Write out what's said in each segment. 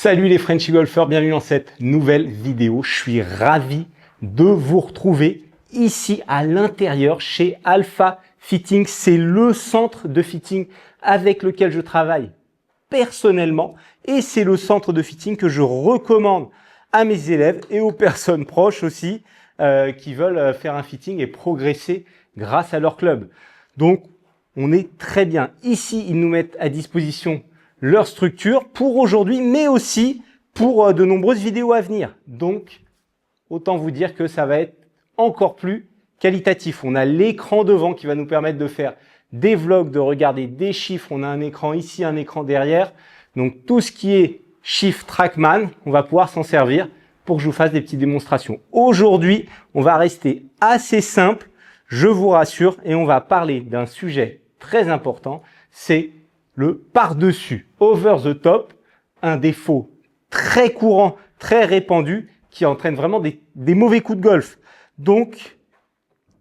Salut les Frenchy Golfers, bienvenue dans cette nouvelle vidéo. Je suis ravi de vous retrouver ici à l'intérieur chez Alpha Fitting. C'est le centre de fitting avec lequel je travaille personnellement et c'est le centre de fitting que je recommande à mes élèves et aux personnes proches aussi qui veulent faire un fitting et progresser grâce à leur club. Donc, on est très bien. Ici, ils nous mettent à disposition leur structure pour aujourd'hui, mais aussi pour de nombreuses vidéos à venir. Donc, autant vous dire que ça va être encore plus qualitatif. On a l'écran devant qui va nous permettre de faire des vlogs, de regarder des chiffres. On a un écran ici, un écran derrière. Donc, tout ce qui est chiffre Trackman, on va pouvoir s'en servir pour que je vous fasse des petites démonstrations. Aujourd'hui, on va rester assez simple, je vous rassure, et on va parler d'un sujet très important, c'est le par-dessus, over the top, un défaut très courant, très répandu, qui entraîne vraiment des mauvais coups de golf. Donc,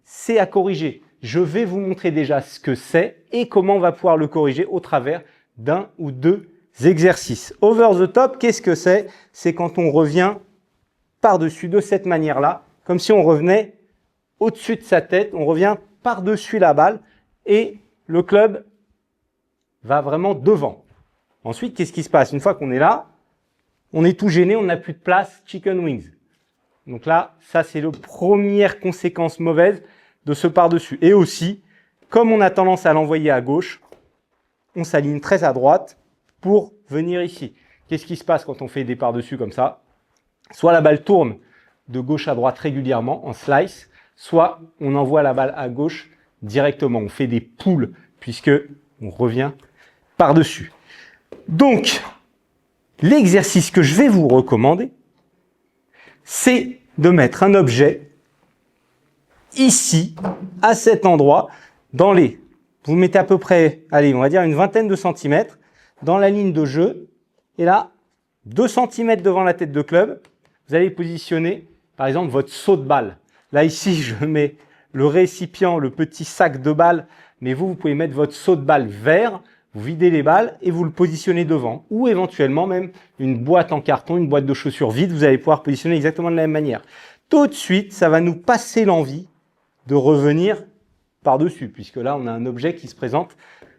c'est à corriger. Je vais vous montrer déjà ce que c'est et comment on va pouvoir le corriger au travers d'un ou deux exercices. Over the top, qu'est-ce que c'est? C'est quand on revient par-dessus de cette manière-là, comme si on revenait au-dessus de sa tête, on revient par-dessus la balle et le club va vraiment devant. Ensuite, qu'est-ce qui se passe? Une fois qu'on est là, on est tout gêné, on n'a plus de place, chicken wings. Donc là, ça c'est la première conséquence mauvaise de ce par-dessus. Et aussi, comme on a tendance à l'envoyer à gauche, on s'aligne très à droite pour venir ici. Qu'est-ce qui se passe quand on fait des par-dessus comme ça? Soit la balle tourne de gauche à droite régulièrement en slice, soit on envoie la balle à gauche directement. On fait des poules puisque on revient par-dessus. Donc, l'exercice que je vais vous recommander, c'est de mettre un objet ici, à cet endroit, vous mettez à peu près, allez, on va dire une vingtaine de centimètres dans la ligne de jeu. Et là, 2 cm devant la tête de club, vous allez positionner, par exemple, votre seau de balle. Là, ici, je mets le récipient, le petit sac de balles, mais vous pouvez mettre votre seau de balle vert, vous videz les balles et vous le positionnez devant. Ou éventuellement même une boîte en carton, une boîte de chaussures vide, vous allez pouvoir positionner exactement de la même manière. Tout de suite, ça va nous passer l'envie de revenir par-dessus, puisque là, on a un objet qui se présente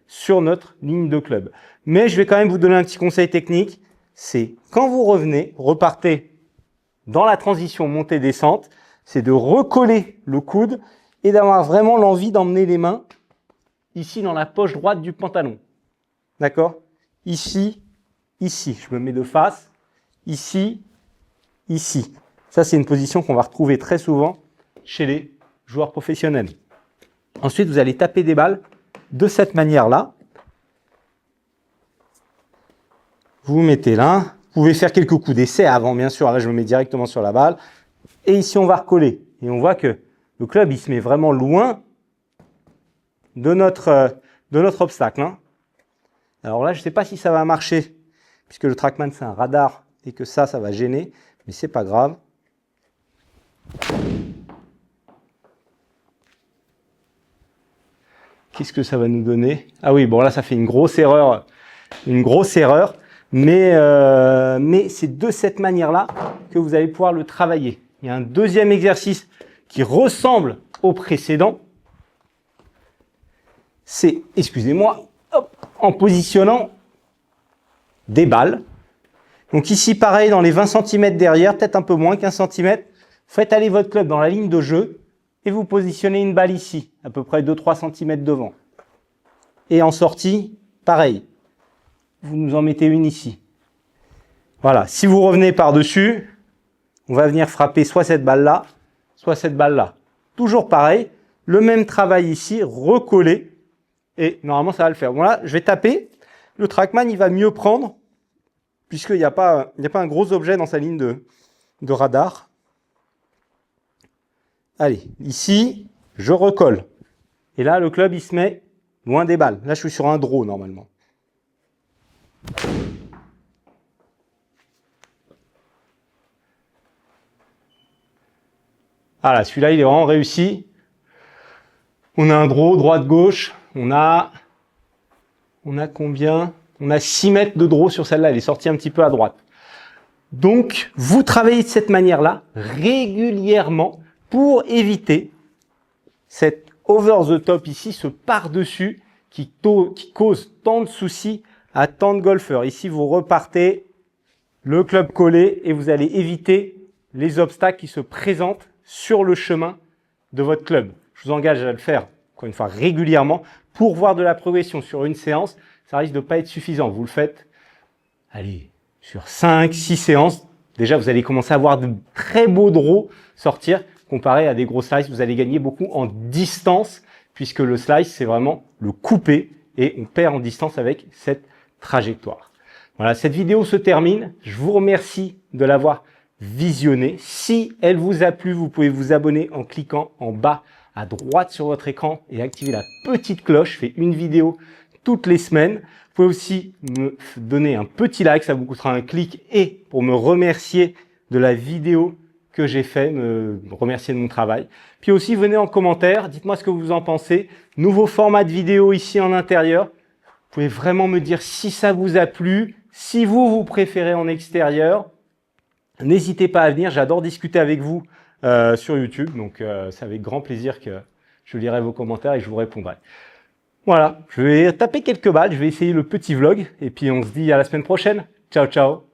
sur notre ligne de club. Mais je vais quand même vous donner un petit conseil technique, c'est quand vous revenez, repartez dans la transition montée-descente, c'est de recoller le coude et d'avoir vraiment l'envie d'emmener les mains ici dans la poche droite du pantalon. D'accord? Ici, ici. Je me mets de face. Ici, ici. Ça, c'est une position qu'on va retrouver très souvent chez les joueurs professionnels. Ensuite, vous allez taper des balles de cette manière-là. Vous vous mettez là. Vous pouvez faire quelques coups d'essai avant, bien sûr. Là, je me mets directement sur la balle. Et ici, on va recoller. Et on voit que le club, il se met vraiment loin de notre obstacle. Hein. Alors là, je ne sais pas si ça va marcher, puisque le Trackman, c'est un radar et que ça va gêner. Mais ce n'est pas grave. Qu'est-ce que ça va nous donner? Ah oui, bon là, ça fait une grosse erreur. Mais c'est de cette manière-là que vous allez pouvoir le travailler. Il y a un deuxième exercice qui ressemble au précédent. C'est, excusez-moi, en positionnant des balles. Donc ici, pareil, dans les 20 cm derrière, peut-être un peu moins, 15 cm, faites aller votre club dans la ligne de jeu et vous positionnez une balle ici, à peu près 2-3 cm devant. Et en sortie, pareil, vous nous en mettez une ici. Voilà, si vous revenez par-dessus, on va venir frapper soit cette balle-là, soit cette balle-là. Toujours pareil, le même travail ici, recoller. Et normalement, ça va le faire. Bon là, je vais taper. Le Trackman, il va mieux prendre, puisqu'il n'y a pas un gros objet dans sa ligne de radar. Allez, ici, je recolle. Et là, le club, il se met loin des balles. Là, je suis sur un draw, normalement. Voilà, celui-là, il est vraiment réussi. On a un draw, droite-gauche. On a combien? On a 6 mètres de draw sur celle-là. Elle est sortie un petit peu à droite. Donc, vous travaillez de cette manière-là régulièrement pour éviter cette over the top ici, ce par-dessus qui cause tant de soucis à tant de golfeurs. Ici, vous repartez le club collé et vous allez éviter les obstacles qui se présentent sur le chemin de votre club. Je vous engage à le faire, encore une fois, régulièrement pour voir de la progression sur une séance. Ça risque de ne pas être suffisant. Vous le faites, allez, sur 5, 6 séances. Déjà, vous allez commencer à voir de très beaux draws sortir. Comparé à des gros slices, vous allez gagner beaucoup en distance puisque le slice, c'est vraiment le couper et on perd en distance avec cette trajectoire. Voilà, cette vidéo se termine. Je vous remercie de l'avoir visionnée. Si elle vous a plu, vous pouvez vous abonner en cliquant en bas à droite sur votre écran et activer la petite cloche. Je fais une vidéo toutes les semaines. Vous pouvez aussi me donner un petit like, ça vous coûtera un clic, et pour me remercier de la vidéo que j'ai fait, me remercier de mon travail. Puis aussi, venez en commentaire, dites-moi ce que vous en pensez. Nouveau format de vidéo ici en intérieur. Vous pouvez vraiment me dire si ça vous a plu, si vous préférez en extérieur. N'hésitez pas à venir, j'adore discuter avec vous sur YouTube. Donc, c'est avec grand plaisir que je lirai vos commentaires et je vous répondrai. Voilà, je vais taper quelques balles, je vais essayer le petit vlog et puis on se dit à la semaine prochaine. Ciao, ciao!